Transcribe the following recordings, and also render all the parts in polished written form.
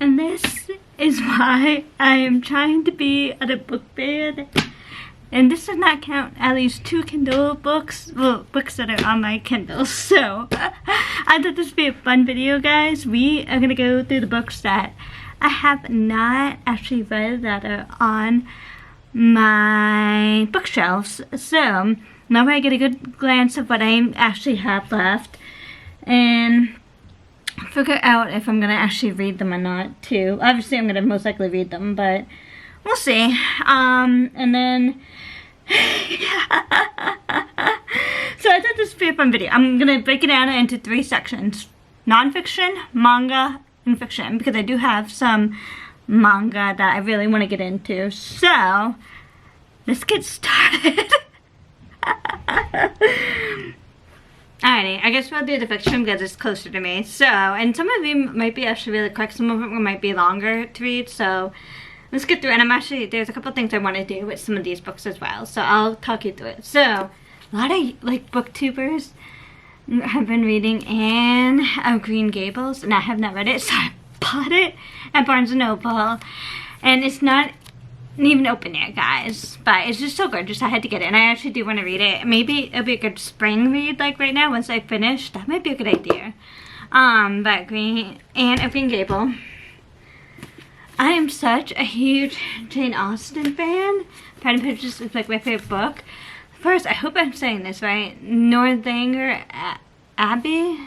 And this is why I am trying to be at a book fair. And this does not count at least 2 Kindle books, well, books that are on my Kindle. So I thought this would be a fun video, guys. We are gonna go through the books that I have not actually read that are on my bookshelves. So now I get a good glance of what I actually have left and figure out if I'm gonna actually read them or not too. Obviously I'm gonna most likely read them, but we'll see. And then so I thought this would be a fun video. I'm gonna break it down into 3 sections: nonfiction, manga, and fiction, because I do have some manga that I really want to get into. So let's get started. Alrighty, I guess we'll do the fiction because it's closer to me. So, and some of them might be actually really quick, some of them might be longer to read, so let's get through it. And I'm actually, there's a couple things I want to do with some of these books as well, so I'll talk you through it. So, a lot of, like, booktubers have been reading Anne of Green Gables, and I have not read it, so I bought it at Barnes & Noble, and it's not even open yet, guys, but it's just so gorgeous. I had to get it, and I actually do want to read it. Maybe it'll be a good spring read, like right now, once I finish. That might be a good idea. But Anne of Green Gable. I am such a huge Jane Austen fan. Pride and Prejudice is like my favorite book. First, I hope I'm saying this right, Northanger Abbey.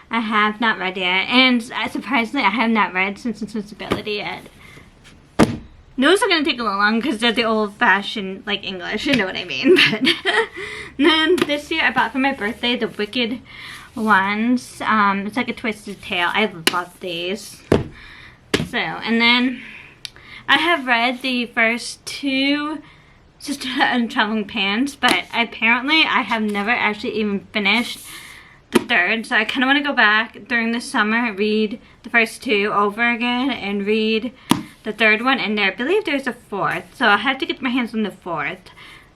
I have not read yet, and surprisingly, I have not read Sense and Sensibility yet. Those are going to take a little long because they're the old-fashioned, like, English, you know what I mean. But then this year I bought for my birthday the Wicked ones. It's like a twisted tale. I love these. So, and then I have read the first 2 Sisterhood and Traveling Pants, but apparently I have never actually even finished the 3rd. So I kind of want to go back during the summer, read the first 2 over again, and read the 3rd one, and I believe there's a 4th, so I'll have to get my hands on the 4th.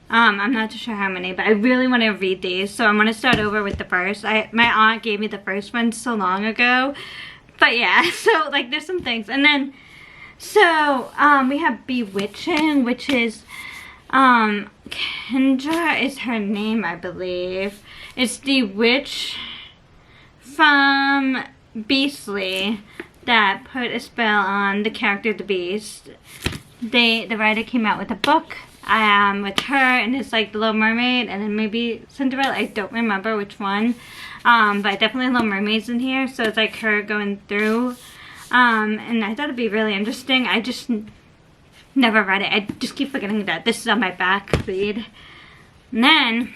I'm not too sure how many, but I really want to read these, so I'm going to start over with the first. My aunt gave me the first one so long ago, but yeah, so like there's some things. And then, so we have Bewitching, which is, Kendra is her name, I believe. It's the witch from Beastly that put a spell on the character the Beast. The writer came out with a book with her, and it's like The Little Mermaid and then maybe Cinderella. I don't remember which one, but definitely Little Mermaid's in here, so it's like her going through, and I thought it'd be really interesting. I just never read it. I just keep forgetting that this is on my back read. And then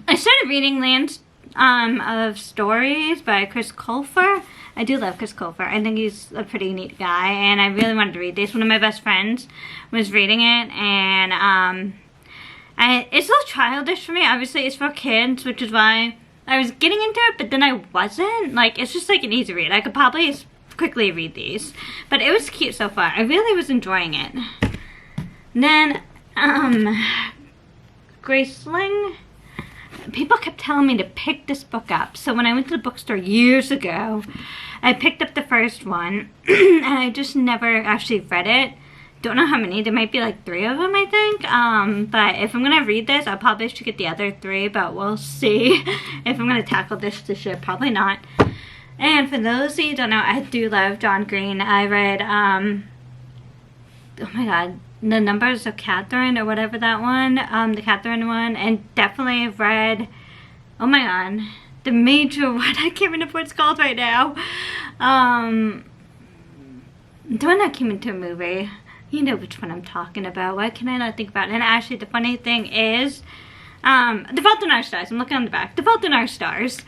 I started reading Lands of Stories by Chris Colfer. I do love Chris Colfer. I think he's a pretty neat guy, and I really wanted to read this. One of my best friends was reading it, and it's a little childish for me. Obviously, it's for kids, which is why I was getting into it, but then I wasn't. Like, it's just like an easy read. I could probably quickly read these, but it was cute so far. I really was enjoying it. And then, Graceling. People kept telling me to pick this book up, so when I went to the bookstore years ago, I picked up the first one, and I just never actually read it. Don't know how many. There might be like 3 of them, I think. But if I'm gonna read this, I'll probably should get the other 3, but we'll see if I'm gonna tackle this year. Probably not. And for those of you who don't know, I do love John Green. I read, oh my god, The Numbers of Catherine, or whatever that one, the Catherine one, and definitely read, oh my god, the major one. I can't remember what it's called right now. The one that came into a movie. You know which one I'm talking about. Why can I not think about it? And actually, the funny thing is, The Fault in Our Stars. I'm looking on the back. The Fault in Our Stars.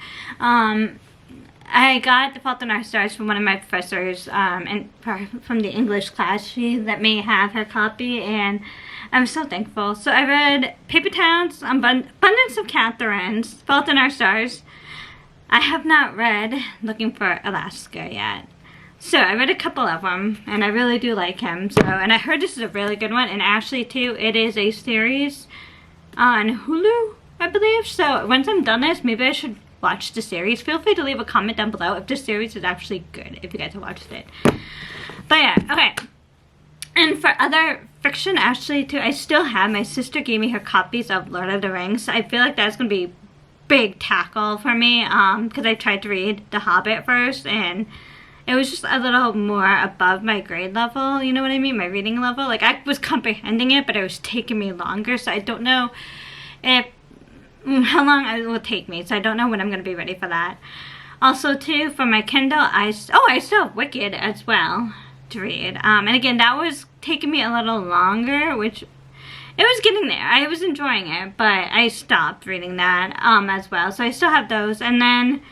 I got The Fault in Our Stars from one of my professors, and from the English class. She let me have her copy, and I'm so thankful. So I read Paper Towns, Abundance of Catherines, Fault in Our Stars. I have not read Looking for Alaska yet. So I read a couple of them, and I really do like him. So, and I heard this is a really good one, and actually too, it is a series on Hulu, I believe. So once I'm done this, maybe I should watched the series. Feel free to leave a comment down below if the series is actually good, if you guys have watched it. But yeah, okay. And for other fiction, actually, too, I still have, my sister gave me her copies of Lord of the Rings. I feel like that's going to be big tackle for me, because I tried to read The Hobbit first, and it was just a little more above my grade level, you know what I mean, my reading level. Like, I was comprehending it, but it was taking me longer, so I don't know if how long it will take me, so I don't know when I'm going to be ready for that. Also, too, for my Kindle, I still have Wicked as well to read, and again, that was taking me a little longer, which it was getting there. I was enjoying it, but I stopped reading that as well, so I still have those. And then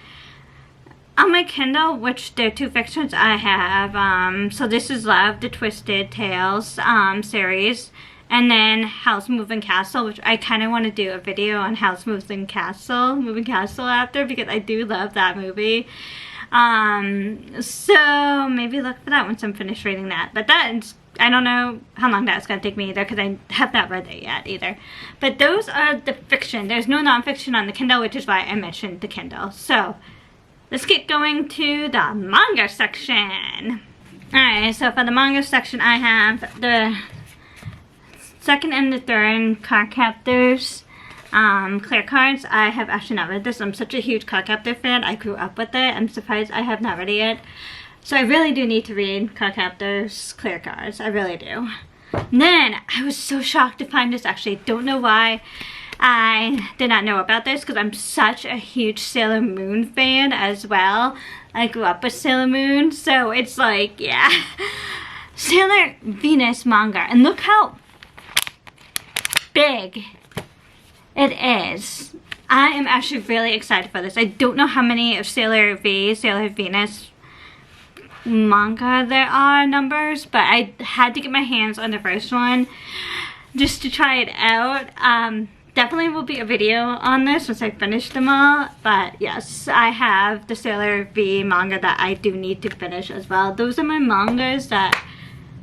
on my Kindle, which there are 2 fictions I have, so this is Love, the Twisted Tales series, and then Howl's Moving Castle, which I kind of want to do a video on Howl's Moving Castle after, because I do love that movie. So maybe look for that once I'm finished reading that. But that's, I don't know how long that's going to take me either, because I have not read it yet either. But those are the fiction. There's no nonfiction on the Kindle, which is why I mentioned the Kindle. So let's get going to the manga section. Alright, so for the manga section, I have the 2nd and the 3rd Cardcaptors clear cards. I have actually not read this. I'm such a huge Cardcaptor fan. I grew up with it. I'm surprised I have not read it yet. So I really do need to read Cardcaptor's clear cards. I really do. And then I was so shocked to find this. Actually, don't know why I did not know about this, because I'm such a huge Sailor Moon fan as well. I grew up with Sailor Moon, so it's like, yeah. Sailor Venus manga. And look how big it is. I am actually really excited for this. I don't know how many of Sailor Venus manga there are numbers, but I had to get my hands on the first one just to try it out. Definitely will be a video on this once I finish them all, but yes, I have the Sailor V manga that I do need to finish as well. Those are my mangas that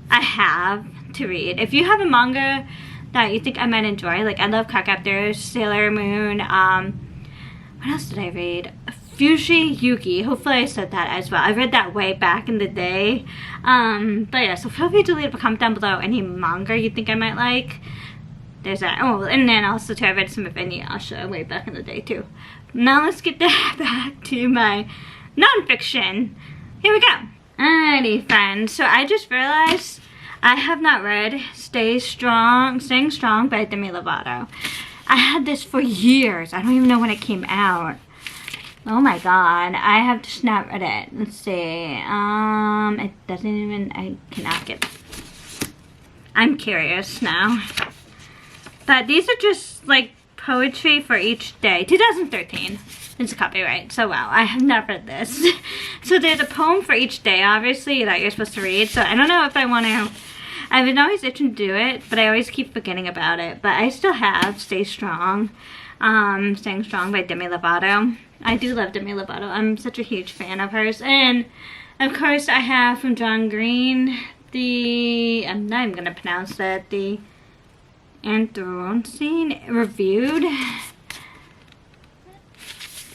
I have to read. If you have a manga that you think I might enjoy, like I love Cardcaptor, Sailor Moon, what else did I read? Fushi Yugi. Hopefully I said that as well. I read that way back in the day. But yeah, so feel free to leave a comment down below any manga you think I might like. There's that. Oh, and then also too, I read some of Inuyasha way back in the day too. Now let's get back to my nonfiction. Here we go. Alrighty, friends. So I just realized I have not read Staying Strong by Demi Lovato. I had this for years. I don't even know when it came out. Oh my god, I have just not read it. Let's see. It doesn't even, I cannot get, I'm curious now. But these are just like poetry for each day. 2013. It's a copyright, so wow, I have not read this. So there's a poem for each day, obviously, that you're supposed to read. So I don't know if I want to, I've been always itching to do it, but I always keep forgetting about it. But I still have Staying Strong by Demi Lovato. I do love Demi Lovato. I'm such a huge fan of hers. And of course I have from John Green the, I'm not even going to pronounce that, the Anthropocene Reviewed.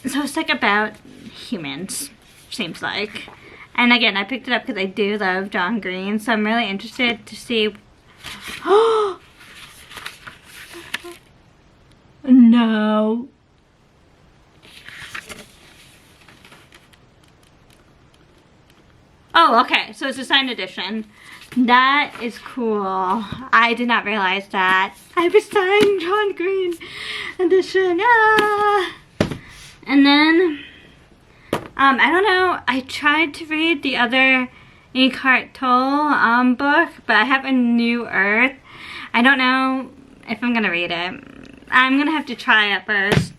So it's like about humans, seems like. And again, I picked it up because I do love John Green, so I'm really interested to see. Oh no. Oh, okay, so it's a signed edition. That is cool. I did not realize that. I have a signed John Green edition. Ah! And then, I don't know, I tried to read the other Eckhart Tolle book, but I have A New Earth. I don't know if I'm gonna read it. I'm gonna have to try it first.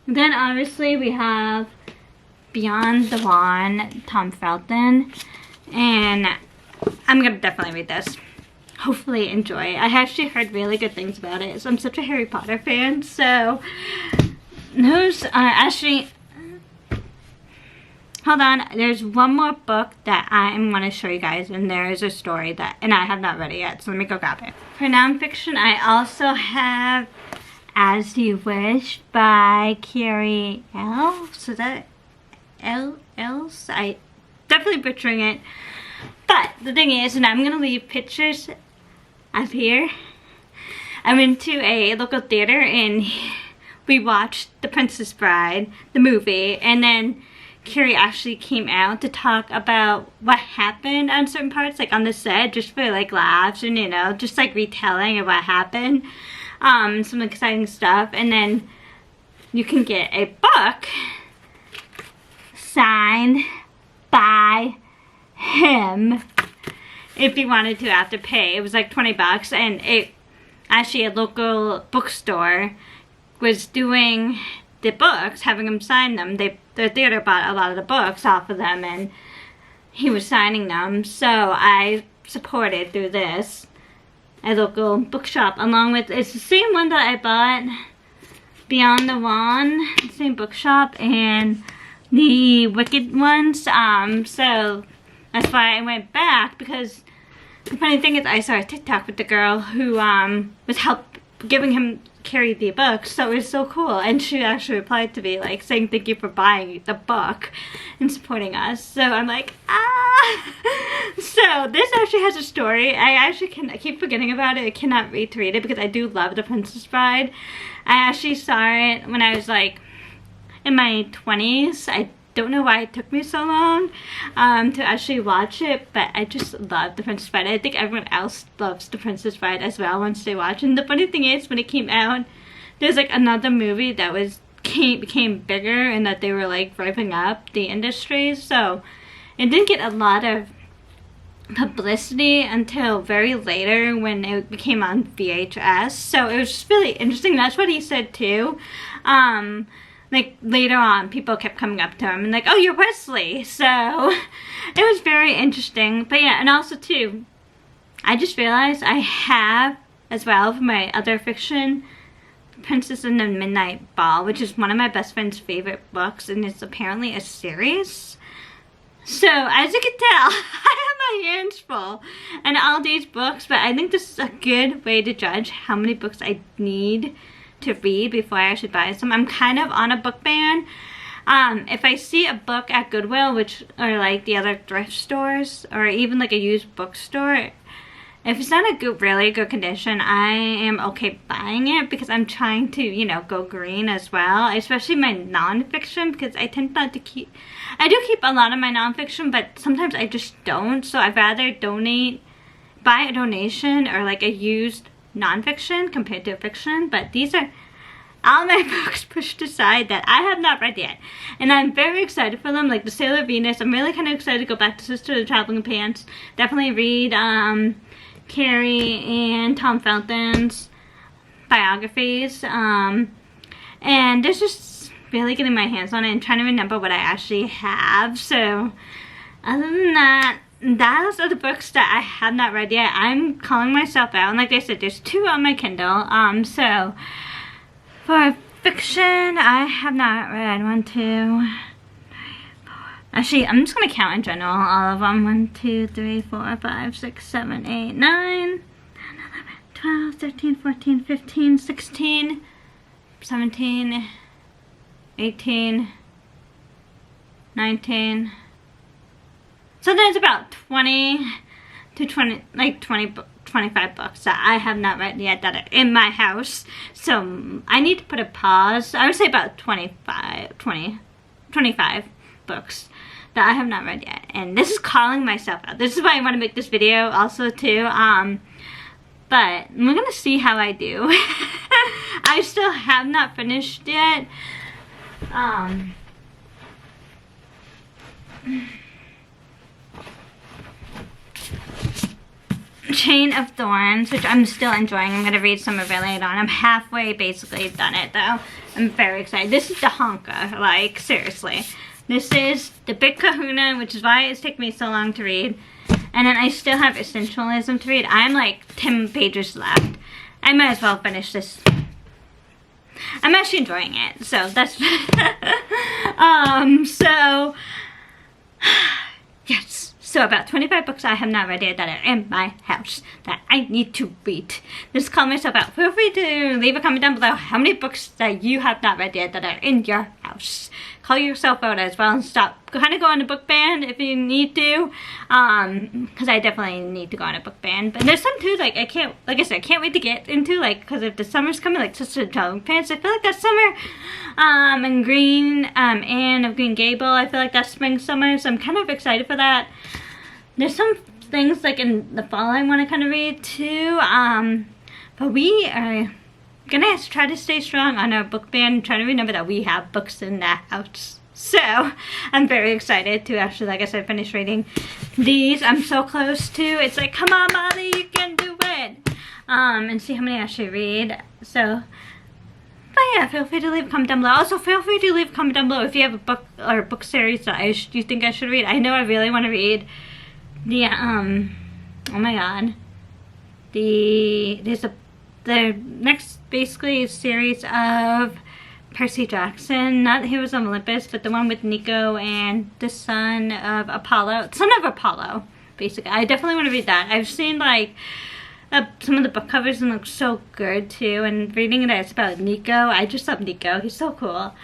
Then obviously we have Beyond the Wand, Tom Felton, and I'm gonna definitely read this. Hopefully enjoy it. I actually heard really good things about it, so I'm such a Harry Potter fan, so those are actually, hold on, there's one more book that I want to show you guys, and there is a story that, and I have not read it yet, so let me go grab it. For nonfiction, I also have As You Wish by Carrie L. So that else? I definitely butchering it. But the thing is, and I'm gonna leave pictures up here. I went to a local theater and we watched The Princess Bride, the movie, and then Carrie actually came out to talk about what happened on certain parts, like on the set, just for like laughs and, you know, just like retelling of what happened. Some exciting stuff. And then you can get a book signed by him if you wanted to have to pay. It was like 20 bucks, and it actually a local bookstore was doing the books, having him sign them. The theater bought a lot of the books off of them and he was signing them, so I supported through this a local bookshop, along with, it's the same one that I bought Beyond the Wand, same bookshop, and the Wicked ones, so that's why I went back, because the funny thing is I saw a TikTok with the girl who was giving him Carrie the book, so it was so cool, and she actually replied to me like saying thank you for buying the book and supporting us. So I'm like, so this actually has a story. I keep forgetting about it. I cannot wait to read it because I do love The Princess Bride. I actually saw it when I was like in my 20s. I don't know why it took me so long to actually watch it, but I just love The Princess Bride. I think everyone else loves The Princess Bride as well once they watch it. And the funny thing is, when it came out, there's like another movie that became bigger, and that they were like revving up the industry, so it didn't get a lot of publicity until very later when it became on VHS. So it was just really interesting. That's what he said too. Like later on, people kept coming up to him and like, oh, you're Wesley. So it was very interesting. But yeah, and also too, I just realized I have as well for my other fiction, Princess and the Midnight Ball, which is one of my best friend's favorite books, and it's apparently a series. So as you can tell, I have my hands full and all these books, but I think this is a good way to judge how many books I need to read before I should buy some. I'm kind of on a book ban. If I see a book at Goodwill, or like the other thrift stores, or even like a used bookstore, if it's not a really good condition, I am okay buying it, because I'm trying to, you know, go green as well, especially my nonfiction, because I tend not to keep, I do keep a lot of my nonfiction, but sometimes I just don't, so I'd rather buy a donation or like a used nonfiction compared to fiction. But these are all my books pushed aside that I have not read yet, and I'm very excited for them. Like the Sailor Venus, I'm really kind of excited to go back to Sister of the Traveling Pants. Definitely read Carrie and Tom Felton's biographies, and this just really getting my hands on it and trying to remember what I actually have. So other than that, those are the books that I have not read yet. I'm calling myself out, and like I said, there's 2 on my Kindle. So for fiction, I have not read 1, 2, 3, 4. Actually, I'm just gonna count in general all of them. 1, 2, 3, 4, 5, 6, 7, 8, 9, 10, 11, 12, 13, 14, 15, 16, 17, 18, 19. So there's about 20 to 25 books that I have not read yet that are in my house. So I need to put a pause. I would say about 25 books that I have not read yet. And this is calling myself out. This is why I want to make this video also too. But we're gonna see how I do. I still have not finished yet. Chain of Thorns, which I'm still enjoying. I'm going to read some of it later on. I'm halfway basically done it though. I'm very excited. This is the honka, like seriously. This is the Big Kahuna, which is why it's taken me so long to read. And then I still have Essentialism to read. I'm like 10 pages left. I might as well finish this. I'm actually enjoying it, so that's so yes. So about 25 books I have not read yet that are in my house that I need to read. Just call myself out. Feel free to leave a comment down below how many books that you have not read yet that are in your house. Call yourself out as well and stop. Kind of go on a book ban if you need to. Because I definitely need to go on a book ban. But there's some too, like I can't wait to get into, like, because if the summer's coming, like Sister Dog Pants, I feel like that's summer. And Green, Anne of Green Gable, I feel like that's spring, summer, so I'm kind of excited for that. There's some things like in the fall I want to kind of read too, but we are gonna try to stay strong on our book ban and try to remember that we have books in the house. So I'm very excited to actually, like I said, finish reading these. I'm so close to, it's like, come on Molly, you can do it, and see how many I actually read. So but yeah, feel free to leave a comment down below. Also, feel free to leave a comment down below if you have a book or a book series that you think I should read. I know I really want to read the, oh my god. The next, basically, series of Percy Jackson. Not Heroes of Olympus, but the one with Nico and the son of Apollo. Son of Apollo, basically. I definitely want to read that. I've seen, like, some of the book covers and look so good too, and reading it, it's about Nico. I just love Nico. He's so cool.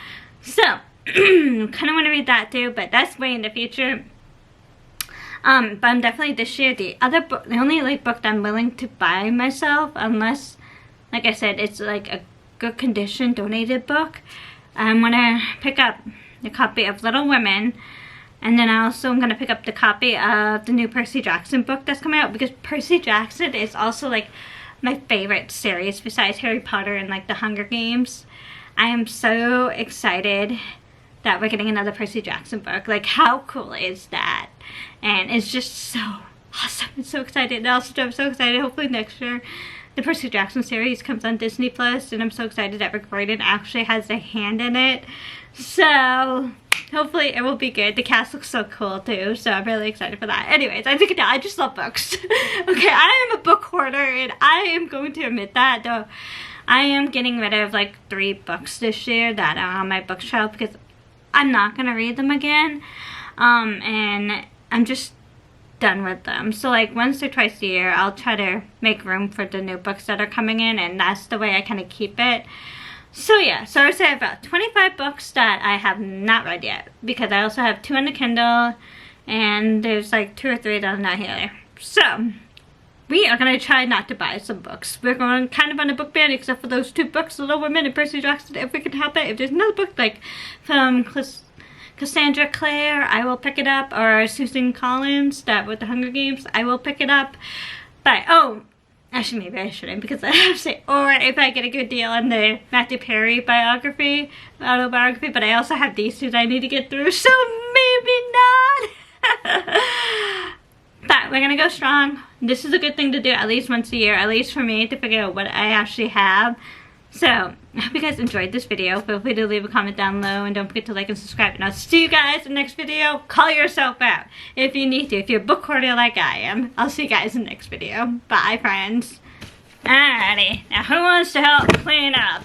So kind of want to read that too, but that's way in the future. But I'm definitely this year, the only like book that I'm willing to buy myself, unless, like I said, it's like a good condition donated book. I'm gonna pick up a copy of Little Women. And then I also am going to pick up the copy of the new Percy Jackson book that's coming out, because Percy Jackson is also like my favorite series besides Harry Potter and like the Hunger Games. I am so excited that we're getting another Percy Jackson book. Like, how cool is that? And it's just so awesome. I'm so excited. And also, I'm so excited. Hopefully next year the Percy Jackson series comes on Disney Plus, and I'm so excited that Rick Riordan actually has a hand in it. So hopefully it will be good. The cast looks so cool too, so I'm really excited for that. Anyways, as you can tell, I just love books. Okay, I am a book hoarder, and I am going to admit that, though. I am getting rid of like 3 books this year that are on my bookshelf because I'm not going to read them again. And I'm just done with them. So like once or twice a year, I'll try to make room for the new books that are coming in, and that's the way I kind of keep it. So yeah, so I would say about 25 books that I have not read yet, because I also have 2 on the Kindle, and there's like 2 or 3 that I'm not here. So we are going to try not to buy some books. We're going kind of on a book ban, except for those 2 books, Little Women and Percy Jackson, if we can help it. If there's another book like from Cassandra Clare, I will pick it up, or Susan Collins, that with the Hunger Games, I will pick it up. But, oh, actually maybe I shouldn't, because I have to say, or if I get a good deal on the Matthew Perry autobiography, but I also have these 2 that I need to get through, so maybe not. But we're gonna go strong. This is a good thing to do at least once a year, at least for me, to figure out what I actually have. So I hope you guys enjoyed this video. Feel free to leave a comment down below, and don't forget to like and subscribe. And I'll see you guys in the next video. Call yourself out if you need to. If you're a book hoarder like I am, I'll see you guys in the next video. Bye, friends. Alrighty, now who wants to help clean up?